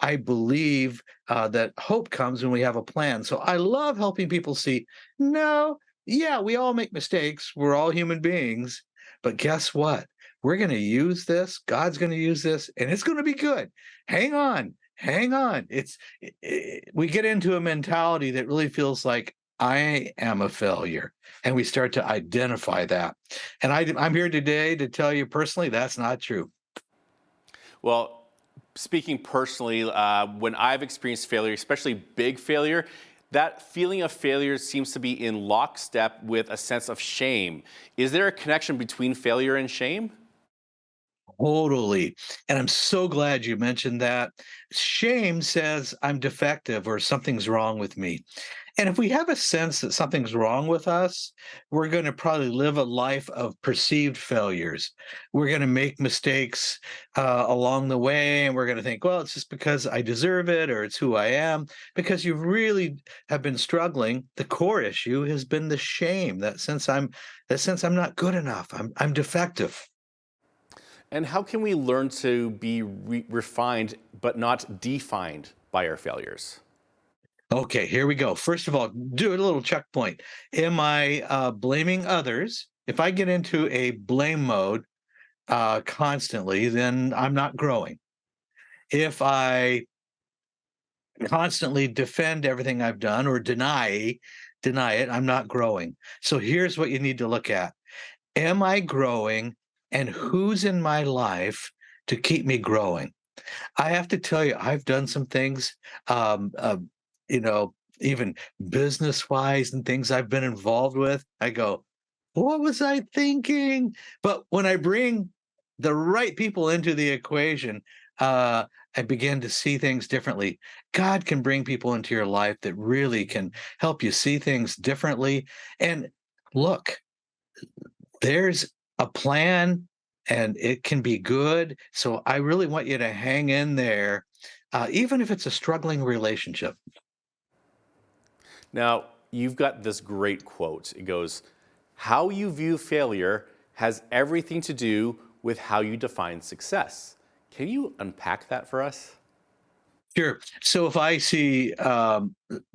I believe that hope comes when we have a plan. So I love helping people see, no, yeah, we all make mistakes. We're all human beings. But guess what? We're going to use this. God's going to use this, and it's going to be good. Hang on. Hang on. We get into a mentality that really feels like I am a failure, and we start to identify that. And I'm here today to tell you personally that's not true. Well, speaking personally, when I've experienced failure, especially big failure, that feeling of failure seems to be in lockstep with a sense of shame. Is there a connection between failure and shame? Totally. And I'm so glad you mentioned that. Shame says I'm defective or something's wrong with me. And if we have a sense that something's wrong with us, we're going to probably live a life of perceived failures. We're going to make mistakes along the way, and we're going to think, well, it's just because I deserve it, or it's who I am. Because you really have been struggling. The core issue has been the shame, that sense I'm not good enough. I'm defective. And how can we learn to be refined but not defined by our failures? Okay, here we go. First of all, do a little checkpoint. Am I blaming others? If I get into a blame mode constantly, then I'm not growing. If I constantly defend everything I've done or deny it, I'm not growing. So here's what you need to look at. Am I growing, and who's in my life to keep me growing? I have to tell you, I've done some things, even business-wise and things I've been involved with. I go, what was I thinking? But when I bring the right people into the equation, I begin to see things differently. God can bring people into your life that really can help you see things differently. And look, there's a plan and it can be good. So I really want you to hang in there, even if it's a struggling relationship. Now, you've got this great quote. It goes, "How you view failure has everything to do with how you define success." Can you unpack that for us? Sure. So if I see the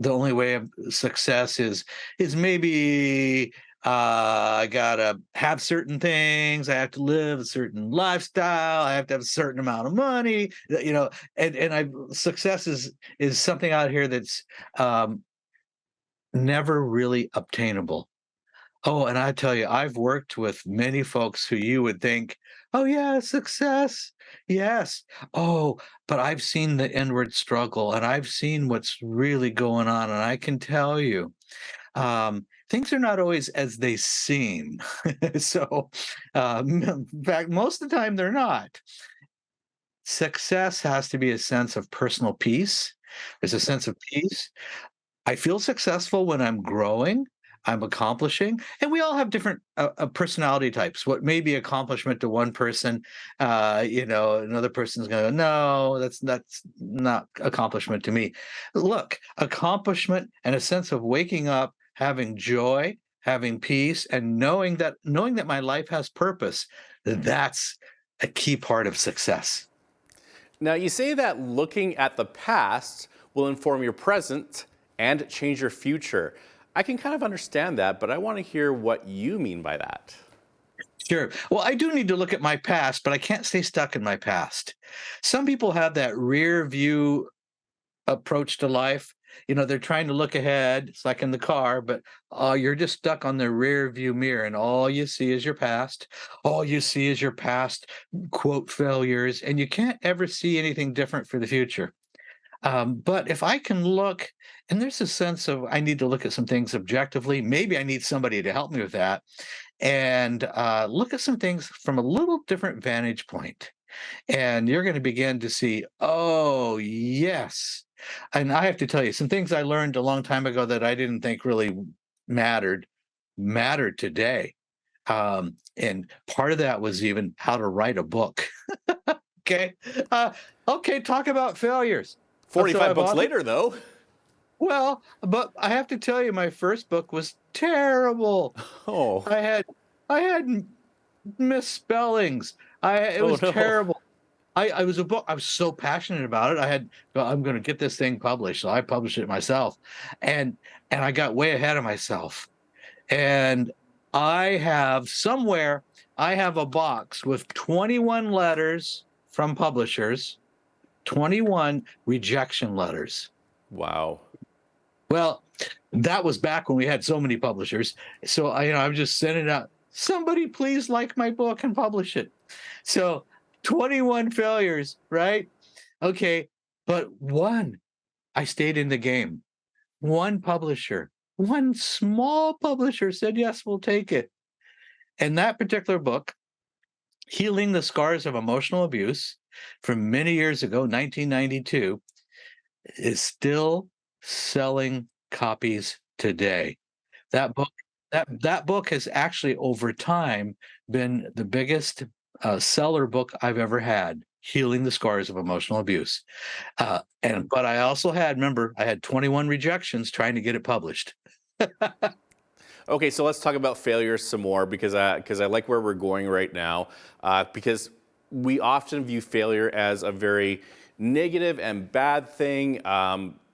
only way of success is maybe I gotta have certain things, I have to live a certain lifestyle, I have to have a certain amount of money, and I success is something out here that's never really obtainable. Oh, and I tell you, I've worked with many folks who you would think, oh, yeah, success. Yes. Oh, but I've seen the inward struggle and I've seen what's really going on. And I can tell you, things are not always as they seem. So, in fact, most of the time they're not. Success has to be a sense of personal peace. There's a sense of peace. I feel successful when I'm growing, I'm accomplishing, and we all have different personality types. What may be accomplishment to one person, another person's going to go, no, that's not accomplishment to me. Look, accomplishment and a sense of waking up, having joy, having peace, and knowing that my life has purpose, that's a key part of success. Now, you say that looking at the past will inform your present and change your future. I can kind of understand that, but I want to hear what you mean by that. Sure. Well, I do need to look at my past, but I can't stay stuck in my past. Some people have that rear view approach to life. They're trying to look ahead. It's like in the car, but you're just stuck on the rear view mirror, and all you see is your past. All you see is your past, quote, failures, and you can't ever see anything different for the future. But if I can look, and there's a sense of I need to look at some things objectively, maybe I need somebody to help me with that, and look at some things from a little different vantage point. And you're going to begin to see, oh, yes. And I have to tell you, some things I learned a long time ago that I didn't think really mattered today. And part of that was even how to write a book. Okay. Okay, talk about failures. 45 books later, though. Well, but I have to tell you, my first book was terrible. Oh. I had misspellings. It was terrible. I was so passionate about it. I'm going to get this thing published, so I published it myself, and I got way ahead of myself. And I have a box with 21 letters from publishers, 21 rejection letters. Wow. Well, that was back when we had so many publishers. So I'm just sending out, somebody please like my book and publish it. So 21 failures, right? Okay, but I stayed in the game. One small publisher said, yes, we'll take it. And that particular book, Healing the Scars of Emotional Abuse, from many years ago, 1992, is still selling copies today. That book has actually over time been the biggest seller book I've ever had, Healing the Scars of Emotional Abuse. But I also had 21 rejections trying to get it published. Okay, so let's talk about failures some more because I like where we're going right now. Because we often view failure as a very negative and bad thing.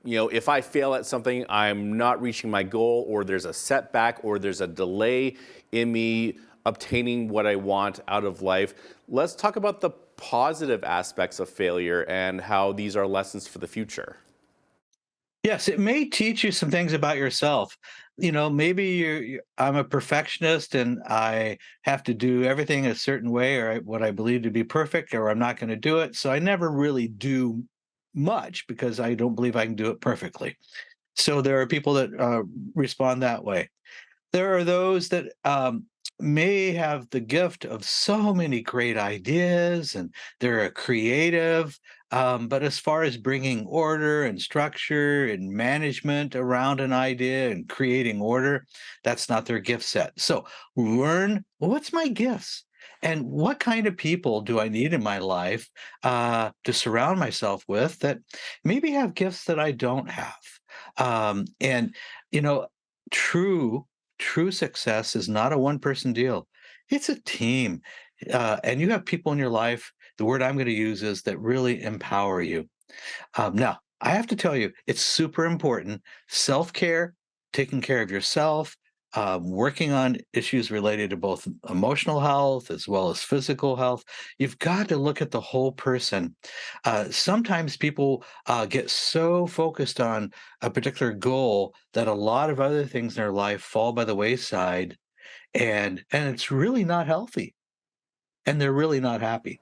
If I fail at something, I'm not reaching my goal, or there's a setback, or there's a delay in me obtaining what I want out of life. Let's talk about the positive aspects of failure and how these are lessons for the future. Yes, it may teach you some things about yourself. Maybe I'm a perfectionist and I have to do everything a certain way, or what I believe to be perfect, or I'm not going to do it. So I never really do much because I don't believe I can do it perfectly. So there are people that respond that way. There are those that may have the gift of so many great ideas and they're a creative, but as far as bringing order and structure and management around an idea and creating order, that's not their gift set. So learn, well, what's my gifts? And what kind of people do I need in my life to surround myself with that maybe have gifts that I don't have? And, you know, true success is not a one-person deal. It's a team. And you have people in your life, the word I'm going to use is that really empower you. Now, I have to tell you, it's super important. Self-care, taking care of yourself, working on issues related to both emotional health as well as physical health. You've got to look at the whole person. Sometimes people get so focused on a particular goal that a lot of other things in their life fall by the wayside, and it's really not healthy, and they're really not happy.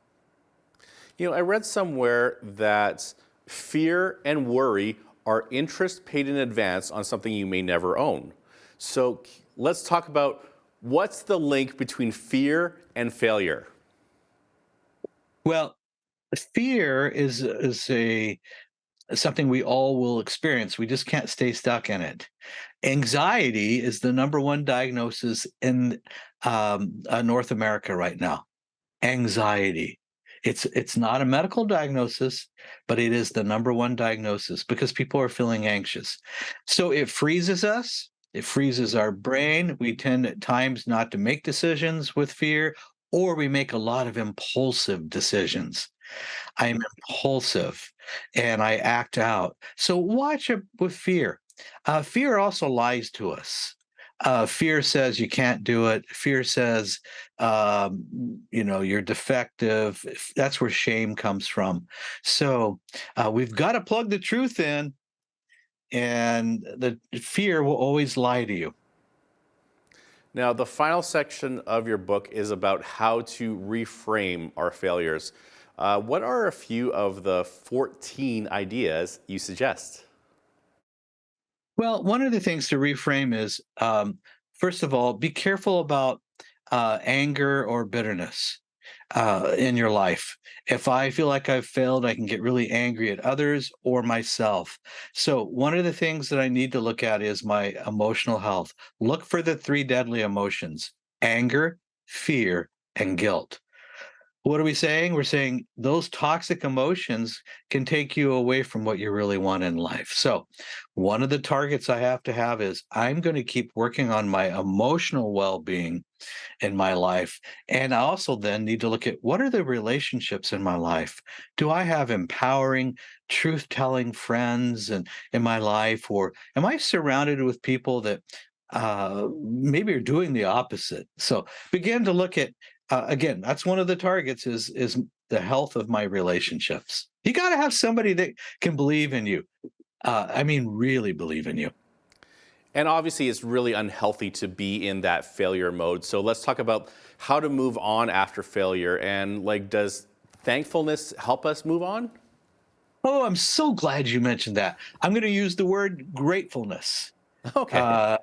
I read somewhere that fear and worry are interest paid in advance on something you may never own. So let's talk about what's the link between fear and failure. Well, fear is something we all will experience. We just can't stay stuck in it. Anxiety is the number one diagnosis in North America right now. Anxiety. It's not a medical diagnosis, but it is the number one diagnosis because people are feeling anxious. So it freezes us. It freezes our brain. We tend at times not to make decisions with fear, or we make a lot of impulsive decisions. I'm impulsive and I act out. So watch it with fear. Fear also lies to us. Fear says you can't do it. Fear says, you're defective. That's where shame comes from. So we've got to plug the truth in, and the fear will always lie to you. Now, the final section of your book is about how to reframe our failures. What are a few of the 14 ideas you suggest? Well, one of the things to reframe is, first of all, be careful about anger or bitterness in your life. If I feel like I've failed, I can get really angry at others or myself. So one of the things that I need to look at is my emotional health. Look for the 3 deadly emotions: anger, fear, and guilt. What are we saying? We're saying those toxic emotions can take you away from what you really want in life. So one of the targets I have to have is I'm going to keep working on my emotional well-being in my life. And I also then need to look at what are the relationships in my life? Do I have empowering, truth-telling friends in my life? Or am I surrounded with people that maybe are doing the opposite? So begin to look at again, that's one of the targets is the health of my relationships. You got to have somebody that can believe in you. Really believe in you. And obviously, it's really unhealthy to be in that failure mode. So let's talk about how to move on after failure. And does thankfulness help us move on? Oh, I'm so glad you mentioned that. I'm going to use the word gratefulness. Okay.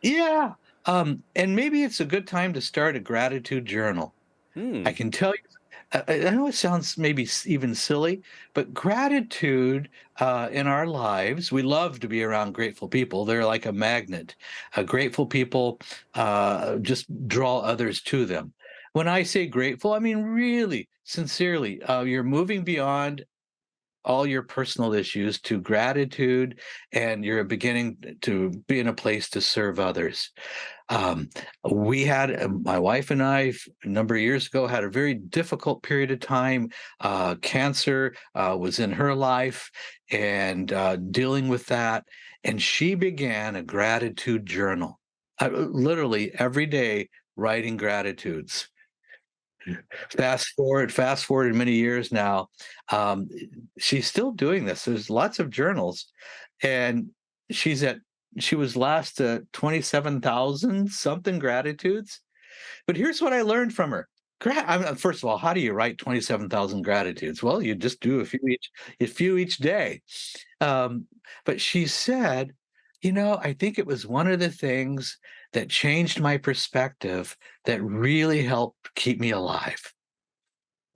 Yeah. And maybe it's a good time to start a gratitude journal. I can tell you, I know it sounds maybe even silly, but gratitude in our lives, we love to be around grateful people. They're like a magnet. Grateful people just draw others to them. When I say grateful, I mean really, sincerely. You're moving beyond all your personal issues to gratitude, and you're beginning to be in a place to serve others. We had, my wife and I, a number of years ago, had a very difficult period of time. Cancer was in her life, and dealing with that. And she began a gratitude journal, literally every day writing gratitudes. Fast forward many years now, she's still doing this. There's lots of journals, and she was last at 27,000 something gratitudes. But here's what I learned from her. First of all, how do you write 27,000 gratitudes? Well, you just do a few each day. But she said, I think it was one of the things that changed my perspective that really helped keep me alive.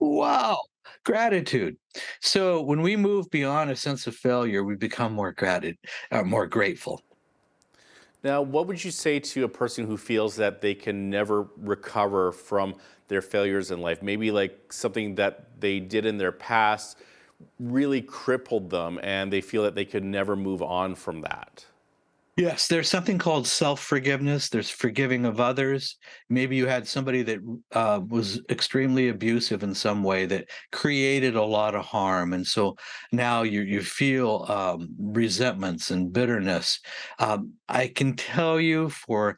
Wow, gratitude. So when we move beyond a sense of failure, we become more grateful. Now, what would you say to a person who feels that they can never recover from their failures in life? Maybe like something that they did in their past really crippled them and they feel that they could never move on from that. Yes, there's something called self-forgiveness. There's forgiving of others. Maybe you had somebody that was extremely abusive in some way that created a lot of harm. And so now you feel resentments and bitterness. I can tell you for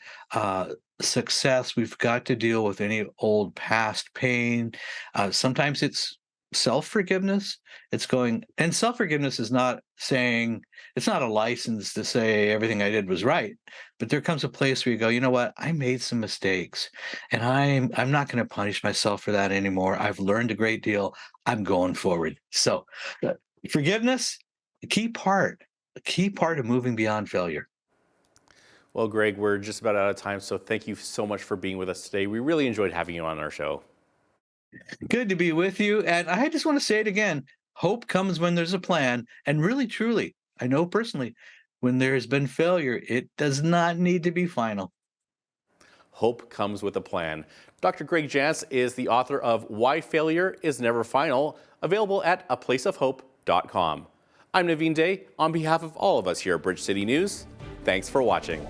success, we've got to deal with any old past pain. Sometimes it's self-forgiveness. And self-forgiveness is not saying, it's not a license to say everything I did was right, but there comes a place where you go, you know what, I made some mistakes, and I'm not going to punish myself for that anymore. I've learned a great deal. I'm going forward. So forgiveness, a key part of moving beyond failure. Well, Greg, we're just about out of time, so thank you so much for being with us today. We really enjoyed having you on our show. Good to be with you. And I just want to say it again. Hope comes when there's a plan. And really, truly, I know personally, when there has been failure, it does not need to be final. Hope comes with a plan. Dr. Greg Jantz is the author of Why Failure is Never Final, available at aplaceofhope.com. I'm Naveen Day. On behalf of all of us here at Bridge City News, thanks for watching.